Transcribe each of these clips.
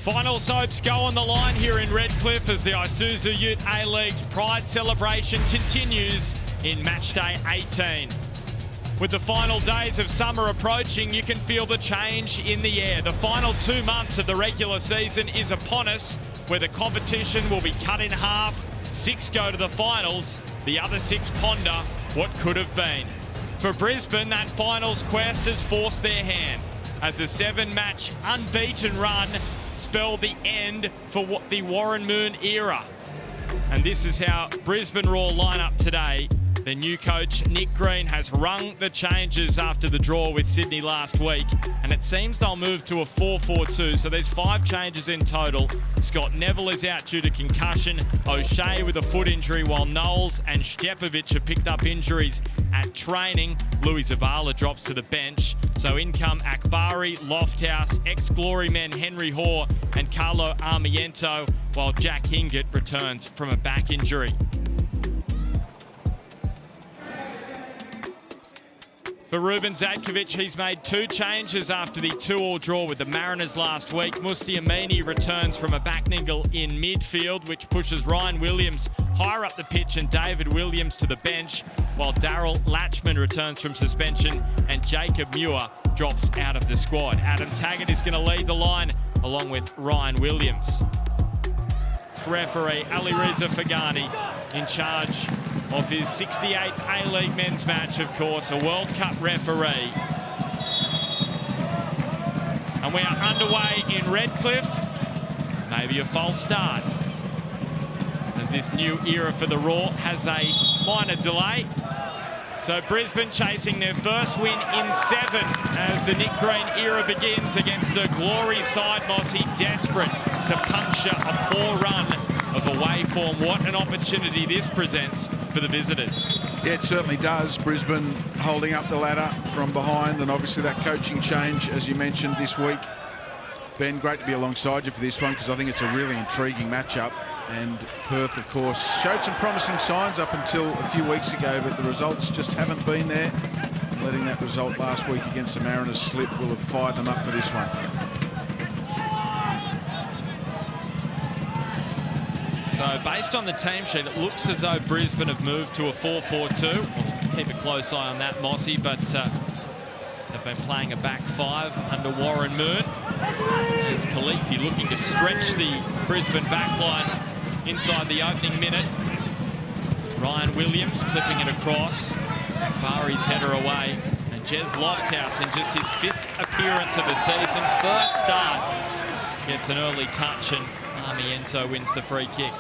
Finals hopes go on the line here in Redcliffe as the Isuzu UTE League's Pride celebration continues in match day 18. With the final days of summer approaching, you can feel the change in the air. The final 2 months of the regular season is upon us, where the competition will be cut in half. 6 go to the finals, the other 6 ponder what could have been. For Brisbane, that finals quest has forced their hand as a 7-match unbeaten run spelled the end for the Warren Moon era. And this is how Brisbane Roar line up today. Their new coach, Nick Green, has rung the changes after the draw with Sydney last week, and it seems they'll move to a 4-4-2, so there's 5 changes in total. Scott Neville is out due to concussion, O'Shea with a foot injury, while Knowles and Stepovic have picked up injuries at training. Louis Zavala drops to the bench, so in come Akbari, Lofthouse, ex-Glory men Henry Hoare and Carlo Armiento, while Jack Hingett returns from a back injury. For Ruben Zadkovic, he's made 2 changes after the 2-2 draw with the Mariners last week. Musti Amini returns from a back niggle in midfield, which pushes Ryan Williams higher up the pitch and David Williams to the bench, while Daryl Latchman returns from suspension and Jacob Muir drops out of the squad. Adam Taggart is going to lead the line along with Ryan Williams. Referee Ali Reza Fagani in charge of his 68th A-League men's match, of course, a World Cup referee. And we are underway in Redcliffe. Maybe a false start, as this new era for the Roar has a minor delay. So Brisbane chasing their first win in 7 as the Nick Green era begins against a Glory side, Mossy, desperate to puncture a poor run of away form. What an opportunity this presents for the visitors. Yeah, it certainly does. Brisbane holding up the ladder from behind, and obviously that coaching change, as you mentioned, this week. Ben, great to be alongside you for this one, because I think it's a really intriguing matchup. And Perth, of course, showed some promising signs up until a few weeks ago, but the results just haven't been there. Letting that result last week against the Mariners slip will have fired them up for this one. So based on the team sheet, it looks as though Brisbane have moved to a 4-4-2. We'll keep a close eye on that, Mossy, but they've been playing a back 5 under Warren Moon. There's Khalifi looking to stretch the Brisbane backline inside the opening minute. Ryan Williams clipping it across. Bari's header away. And Jez Lofthouse, in just his 5th appearance of the season, first start, gets an early touch, and Armiento wins the free kick.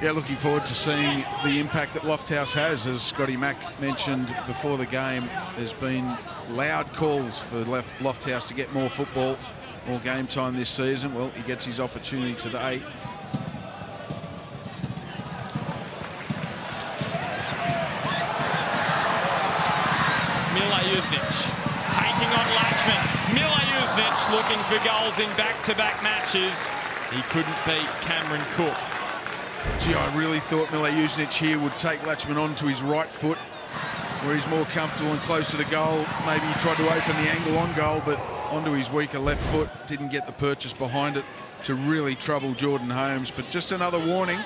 Yeah, looking forward to seeing the impact that Lofthouse has. As Scotty Mack mentioned before the game, there's been loud calls for Lofthouse to get more football, more game time this season. Well, he gets his opportunity today. Mila Jusnic taking on Latchman. Mila Jusnic looking for goals in back-to-back matches. He couldn't beat Cameron Cook. Gee, I really thought Mila Jusnic here would take Latchman on to his right foot, where he's more comfortable and closer to goal. Maybe he tried to open the angle on goal, but onto his weaker left foot. Didn't get the purchase behind it to really trouble Jordan Holmes. But just another warning.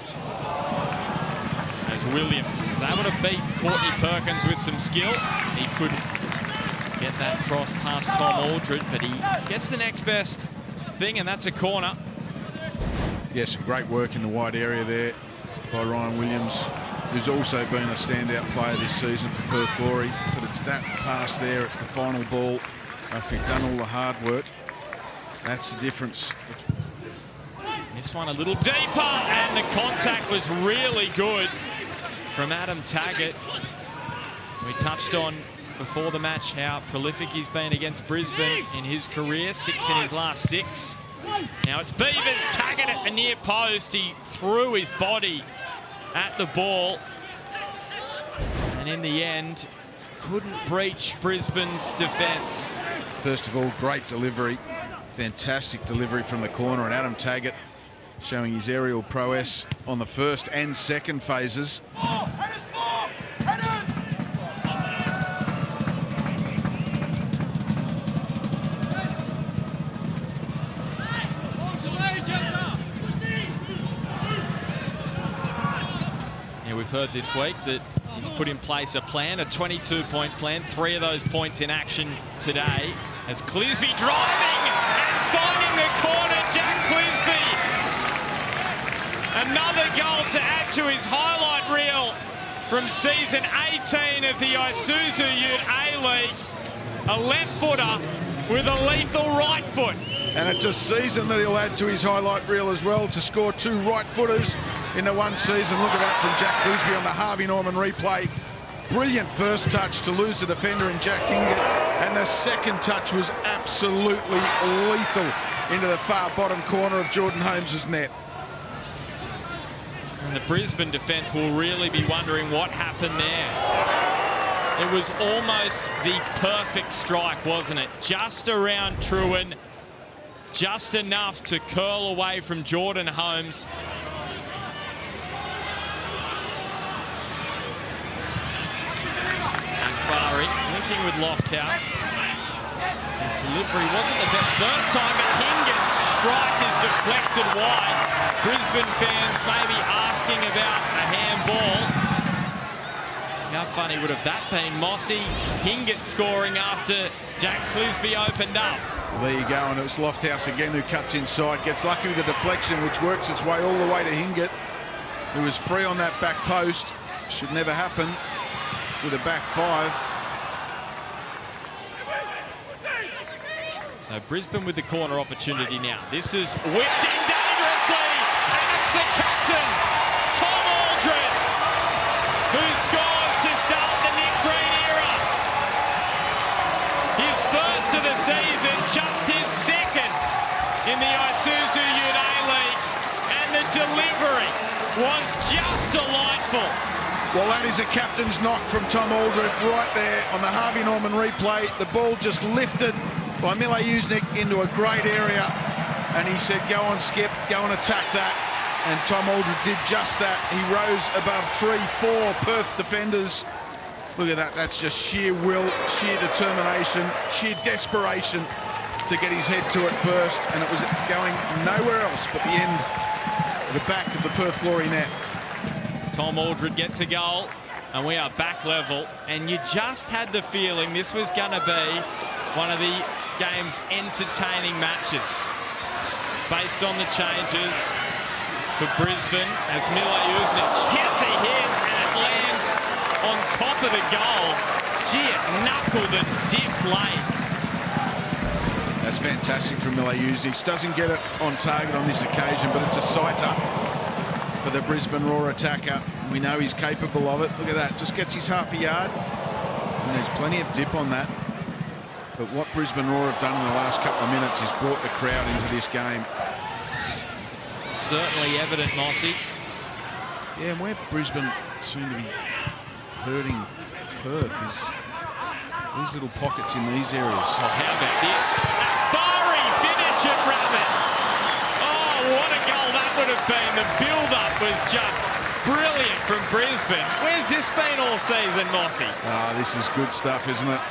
As Williams is able to beat Courtney Perkins with some skill. He couldn't get that cross past Tom Aldred, but he gets the next best thing, and that's a corner. Yes, great work in the wide area there by Ryan Williams, who's also been a standout player this season for Perth Glory. But it's that pass there, it's the final ball after he's done all the hard work. That's the difference. This one a little deeper, and the contact was really good from Adam Taggart. We touched on before the match how prolific he's been against Brisbane in his career, 6 in his last 6. Now it's Beavers. Taggart at the near post. He threw his body at the ball, and in the end couldn't breach Brisbane's defence. First of all, great delivery, fantastic delivery from the corner, and Adam Taggart showing his aerial prowess on the first and second phases. we've heard this week that he's put in place a plan, a 22-point plan. 3 of those points in action today. As Clisby driving and finding the corner, Jack Clisby. Another goal to add to his highlight reel from season 18 of the Isuzu Ute A-League. A left footer with a lethal right foot. And it's a season that he'll add to his highlight reel as well, to score 2 right footers into one season. Look at that from Jack Clisby on the Harvey Norman replay. Brilliant first touch to lose the defender in Jack Hingett, and the second touch was absolutely lethal into the far bottom corner of Jordan Holmes' net. And the Brisbane defence will really be wondering what happened there. It was almost the perfect strike, wasn't it? Just around Trewin, just enough to curl away from Jordan Holmes. Akbari linking with Lofthouse. His delivery wasn't the best first time, but Hingett's strike is deflected wide. Brisbane fans may be asking about a handball. How funny would have that been? Mossy, Hingett scoring after Jack Clisby opened up. Well, there you go, and it was Lofthouse again who cuts inside, gets lucky with the deflection, which works its way all the way to Hingett, who was free on that back post. Should never happen with a back 5. So Brisbane with the corner opportunity now. This is whipped in dangerously, and it's the captain, Tom Aldred, who scores to start the Nick Green era. His first of the season, just his second in the Isuzu Ute A-League, and the delivery was just delightful. Well, that is a captain's knock from Tom Aldred right there on the Harvey Norman replay. The ball just lifted by Mile Usnik into a great area, and he said, go on, Skip, go and attack that. And Tom Aldred did just that. He rose above 3-4 Perth defenders. Look at that, that's just sheer will, sheer determination, sheer desperation to get his head to it first, and it was going nowhere else but the end of the back of the Perth Glory net. Tom Aldred gets a goal, and we are back level, and you just had the feeling this was going to be one of the game's entertaining matches based on the changes for Brisbane as Mile Usnik hits a hit and it lands on top of the goal. Gee, it knuckled and dipped late. That's fantastic from Mile Usnik. Doesn't get it on target on this occasion, but it's a sighter for the Brisbane Roar attacker. We know he's capable of it. Look at that, just gets his half a yard, and there's plenty of dip on that. But what Brisbane Roar have done in the last couple of minutes is brought the crowd into this game. Certainly evident, Mossy. Yeah, and where Brisbane seem to be hurting Perth is these little pockets in these areas. Oh, how about this? Akbari finish at Rabbit. Oh, what a goal that would have been. The build-up was just brilliant from Brisbane. Where's this been all season, Mossy? Ah, this is good stuff, isn't it?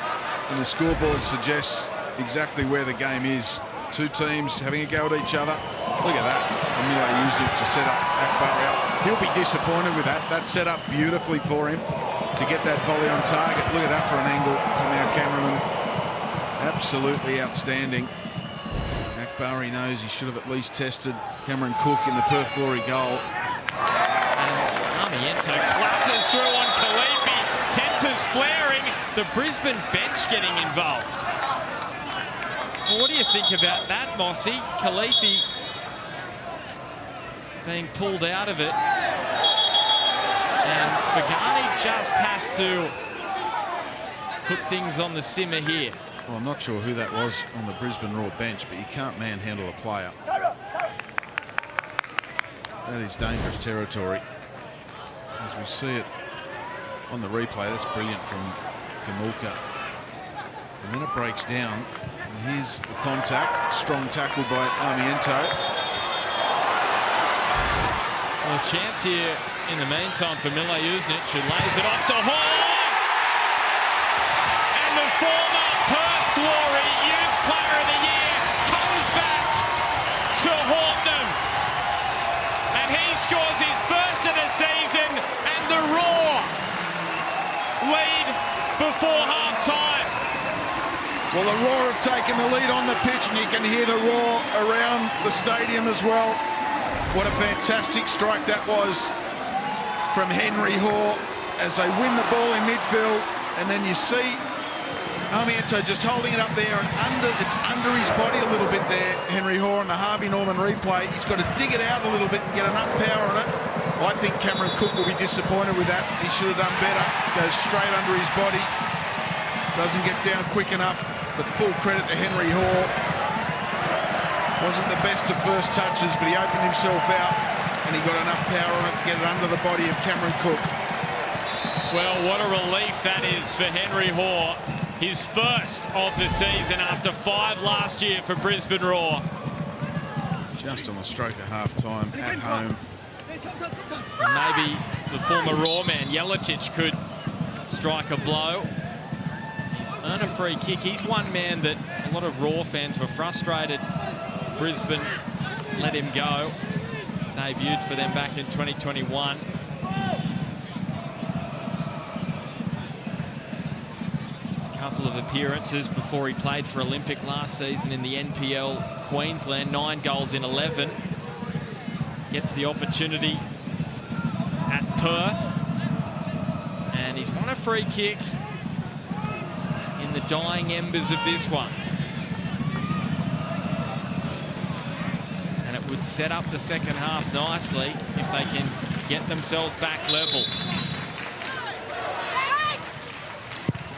And the scoreboard suggests exactly where the game is. 2 teams having a go at each other. Look at that. Mile Usnik to set up Akbari up. He'll be disappointed with that. That set up beautifully for him to get that volley on target. Look at that for an angle from our cameraman. Absolutely outstanding. Akbari knows he should have at least tested Cameron Cook in the Perth Glory goal. And Armiento clatters through on Kalifi. Tempers flaring. The Brisbane bench getting involved. Well, what do you think about that, Mossy? Kalifi being pulled out of it. And Fagani just has to put things on the simmer here. Well, I'm not sure who that was on the Brisbane Roar bench, but you can't manhandle a player. That is dangerous territory. As we see it on the replay, that's brilliant from Gamulka. And then it breaks down. And here's the contact. Strong tackle by Armiento. Well, a chance here in the meantime for Mile Usnik, who lays it off to Hall. And the former Perth Glory Youth Player of the Year comes back to haunt them. And he scores his first of the season, and the before half-time. Well, the Roar have taken the lead on the pitch, and you can hear the roar around the stadium as well. What a fantastic strike that was from Henry Hoare as they win the ball in midfield, and then you see Armiento just holding it up there, and it's under his body a little bit there, Henry Hoare, on the Harvey Norman replay. He's got to dig it out a little bit and get enough power on it. I think Cameron Cook will be disappointed with that. He should have done better. Goes straight under his body. Doesn't get down quick enough, but full credit to Henry Hoare. Wasn't the best of first touches, but he opened himself out, and he got enough power on it to get it under the body of Cameron Cook. Well, what a relief that is for Henry Hoare. His first of the season after 5 last year for Brisbane Roar. Just on the stroke of half-time at home. And maybe the former Roar man, Jelicic, could strike a blow. He's earned a free kick. He's one man that a lot of Roar fans were frustrated. Brisbane let him go. Debuted for them back in 2021. Couple of appearances before he played for Olympic last season in the NPL Queensland. 9 goals in 11. Gets the opportunity at Perth, and he's won a free kick in the dying embers of this one, and it would set up the second half nicely if they can get themselves back level.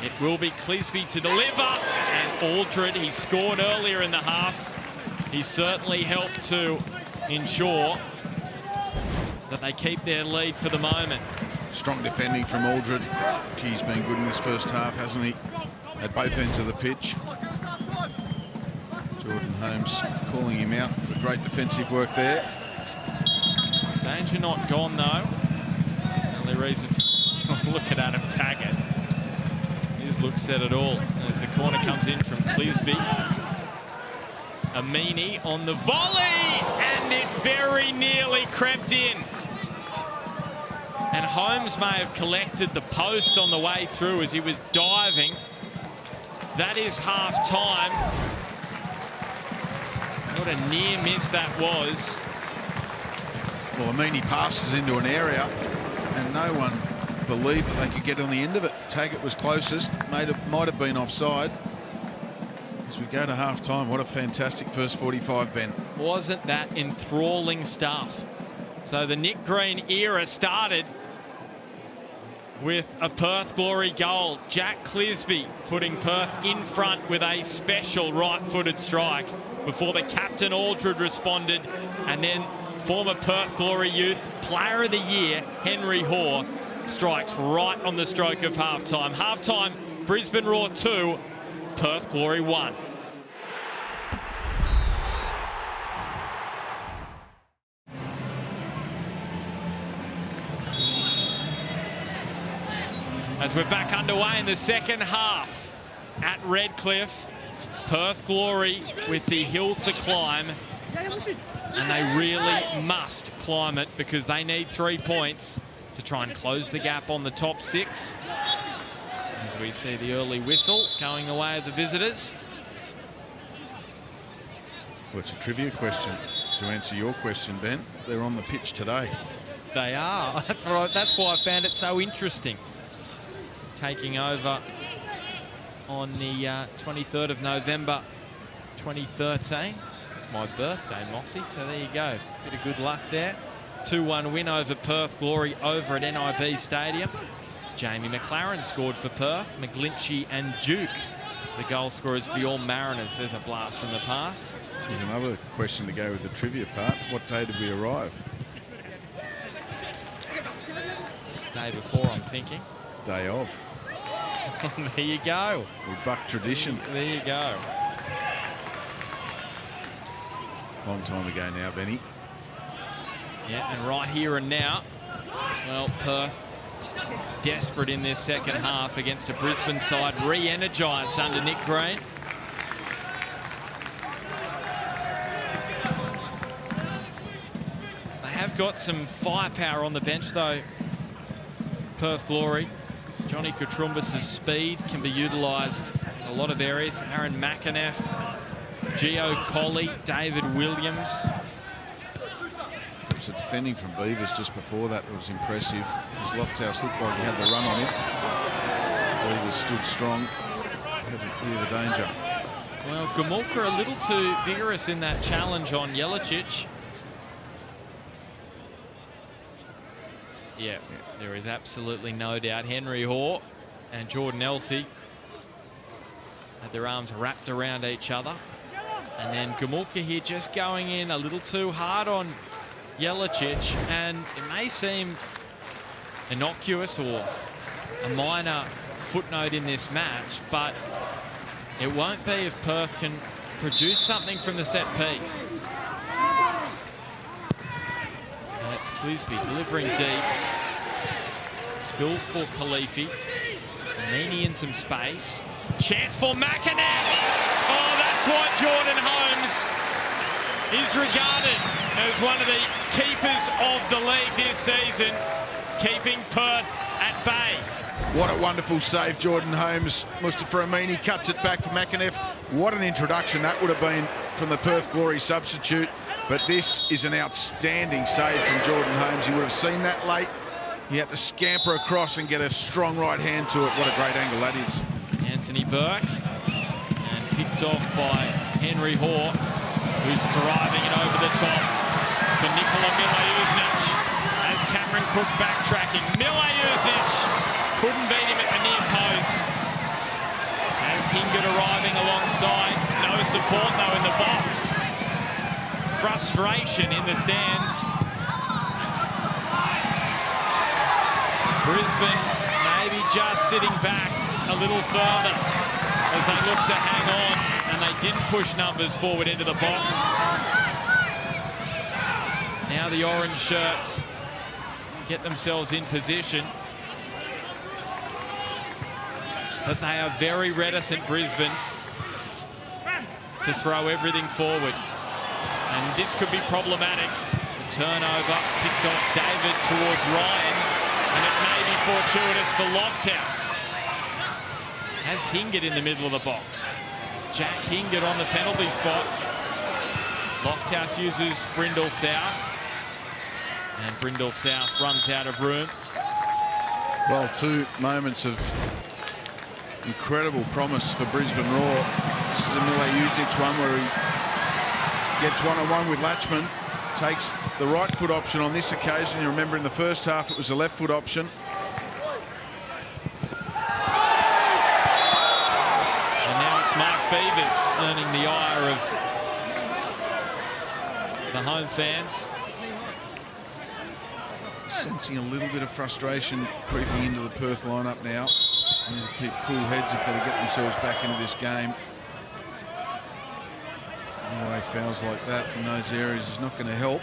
It will be Clisby to deliver, and Aldred, he scored earlier in the half. He certainly helped to ensure that they keep their lead for the moment. Strong defending from Aldred. He's been good in this first half, hasn't he? At both ends of the pitch. Jordan Holmes calling him out for great defensive work there. Danger not gone, though. Only reason look at Adam Taggart. His look said it all as the corner comes in from Clisby. Amini on the volley, and it very nearly crept in. And Holmes may have collected the post on the way through as he was diving. That is half-time. What a near miss that was. Well, Amini passes into an area, and no one believed that they could get on the end of it. Taggart was closest, might have been offside. As we go to half-time, what a fantastic first 45, Ben. Wasn't that enthralling stuff? So the Nick Green era started with a Perth Glory goal. Jack Clisby putting Perth in front with a special right-footed strike before the captain Aldred responded, and then former Perth Glory Youth Player of the Year Henry Hoare strikes right on the stroke of half-time. Half-time, Brisbane Roar 2, Perth Glory 1. As we're back underway in the second half at Redcliffe, Perth Glory with the hill to climb, and they really must climb it because they need 3 points to try and close the gap on the top 6. As we see the early whistle going the way of the visitors. Well, it's a trivia question to answer your question, Ben. They're on the pitch today. They are. That's right. That's why I found it so interesting. Taking over on the 23rd of November 2013. It's my birthday, Mossy, so there you go. Bit of good luck there. 2-1 win over Perth Glory over at NIB Stadium. Jamie McLaren scored for Perth. McGlinchey and Duke, the goal scorers for your Mariners. There's a blast from the past. There's another question to go with the trivia part. What day did we arrive? Day before, I'm thinking. Day of. There you go. We buck tradition. There you go. Long time ago now, Benny. Yeah, and right here and now, well, Perth desperate in their second half against a Brisbane side re-energised under Nick Green. They have got some firepower on the bench, though, Perth Glory. Johnny Katrumbas' speed can be utilised in a lot of areas. Aaron McInnes, Gio Colley, David Williams. It was a defending from Beavers just before that was impressive. His Lofthouse looked like he had the run on him. Beavers stood strong, had to clear the danger. Well, Gomulka a little too vigorous in that challenge on Jelicic. Yeah, there is absolutely no doubt. Henry Hoare and Jordan Elsey had their arms wrapped around each other. And then Gomulka here just going in a little too hard on Jelicic. And it may seem innocuous or a minor footnote in this match, but it won't be if Perth can produce something from the set piece. And it's Clisby delivering deep. Spills for Khalifi. Meany in some space. Chance for McInnes. Oh, that's why Jordan Holmes is regarded as one of the keepers of the league this season, keeping Perth at bay. What a wonderful save, Jordan Holmes. Mustafa Amini cuts it back to McInnes. What an introduction that would have been from the Perth Glory substitute. But this is an outstanding save from Jordan Holmes. He would have seen that late. He had to scamper across and get a strong right hand to it. What a great angle that is. Anthony Burke, and picked off by Henry Hoare, who's driving it over the top for Nikola Milojevic. As Cameron Cook backtracking. Milojevic couldn't beat him at the near post. As Hingert arriving alongside. No support though in the box. Frustration in the stands. Brisbane maybe just sitting back a little further as they look to hang on, and they didn't push numbers forward into the box. Now the orange shirts get themselves in position. But they are very reticent, Brisbane, to throw everything forward. And this could be problematic. The turnover picked off David towards Ryan, and it may be fortuitous for Lofthouse. Has Hingert in the middle of the box. Jack Hingert on the penalty spot. Lofthouse uses Brindle South. And Brindle South runs out of room. Well, two moments of incredible promise for Brisbane Roar. This is a Milojevic one where he gets one-on-one with Latchman. Takes the right foot option on this occasion. You remember in the first half it was a left foot option. And now it's Mark Beavers earning the ire of the home fans. Sensing a little bit of frustration creeping into the Perth lineup now. They need to keep cool heads if they're to get themselves back into this game. Anyway, fouls like that in those areas is not going to help.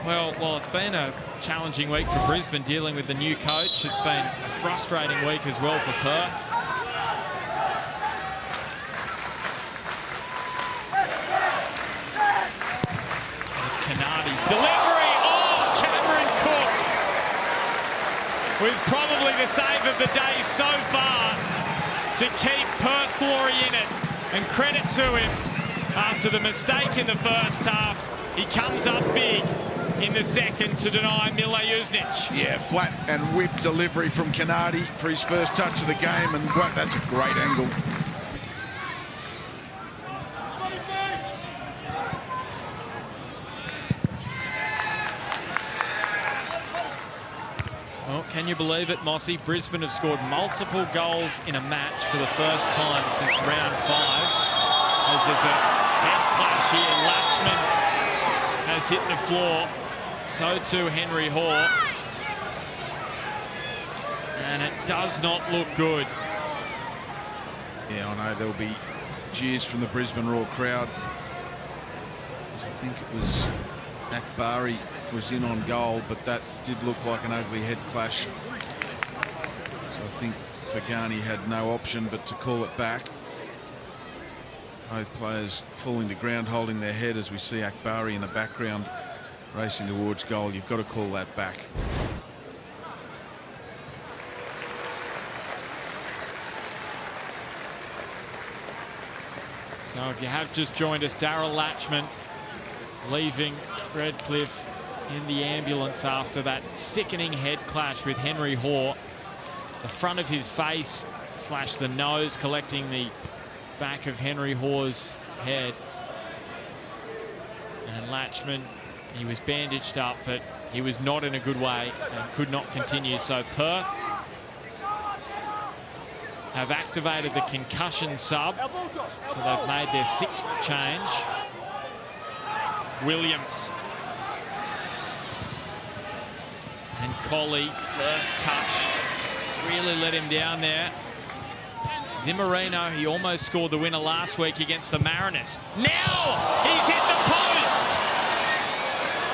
Well, it's been a challenging week for Brisbane dealing with the new coach. It's been a frustrating week as well for Perth. There's Canardi's delivery. Oh, Cameron Cook with probably the save of the day so far to keep Perth Glory in it. And credit to him, after the mistake in the first half, he comes up big in the second to deny Milojevic. Yeah, flat and whip delivery from Canardi for his first touch of the game, and that's a great angle. Well, can you believe it, Mossy? Brisbane have scored multiple goals in a match for the first time since round 5. As there's a head clash here, Latchman has hit the floor. So too Henry Hoare. And it does not look good. Yeah, I know there'll be jeers from the Brisbane Roar crowd. As I think it was Akbari was in on goal, but that did look like an ugly head clash. So I think Fagani had no option but to call it back. Both players falling to ground, holding their head as we see Akbari in the background racing towards goal. You've got to call that back. So if you have just joined us, Daryl Latchman leaving Redcliffe in the ambulance after that sickening head clash with Henry Hoare. The front of his face / the nose collecting the back of Henry Hoare's head. And Latchman, he was bandaged up, but he was not in a good way and could not continue. So Perth have activated the concussion sub. So they've made their 6th change. Williams. And Colley, first touch. Really let him down there. Zimmerino, he almost scored the winner last week against the Mariners. Now he's hit the post.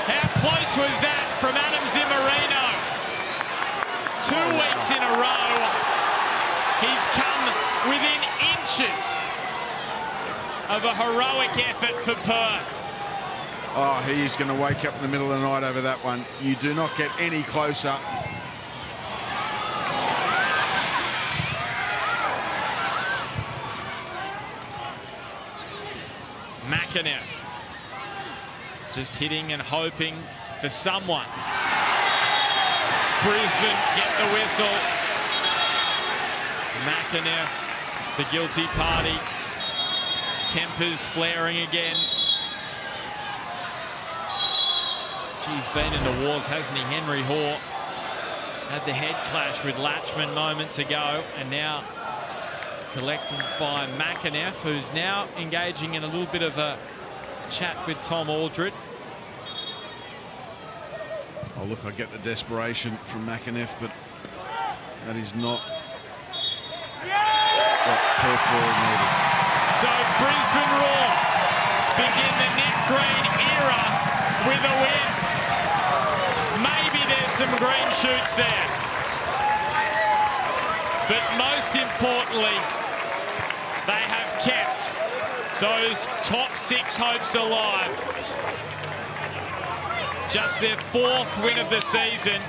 How close was that from Adam Zimmerino? 2 weeks in a row. He's come within inches of a heroic effort for Perth. Oh, he's going to wake up in the middle of the night over that one. You do not get any closer. McAneff just hitting and hoping for someone. Brisbane get the whistle. McAneff, the guilty party. Tempers flaring again. He's been in the wars, hasn't he? Henry Hoare had the head clash with Latchman moments ago, and now collected by McAneff, who's now engaging in a little bit of a chat with Tom Aldred. Oh, look, I get the desperation from McAneff, but that is not what Perth Roar needed. So Brisbane Roar begin the net green era with a win. Maybe there's some green shoots there. But most importantly, they have kept those top 6 hopes alive. Just their 4th win of the season.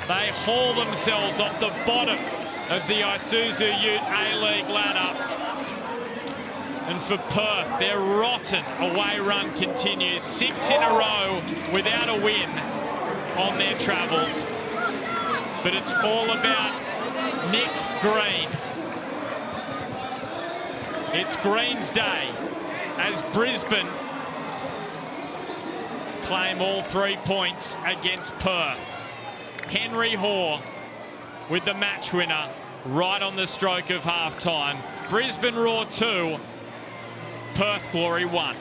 They haul themselves off the bottom of the Isuzu Ute A-League ladder. And for Perth, their rotten away run continues. 6 in a row without a win on their travels. But it's all about Nick Green. It's Green's day as Brisbane claim all 3 points against Perth. Henry Hoare with the match winner right on the stroke of half-time. Brisbane Roar 2, Perth Glory 1.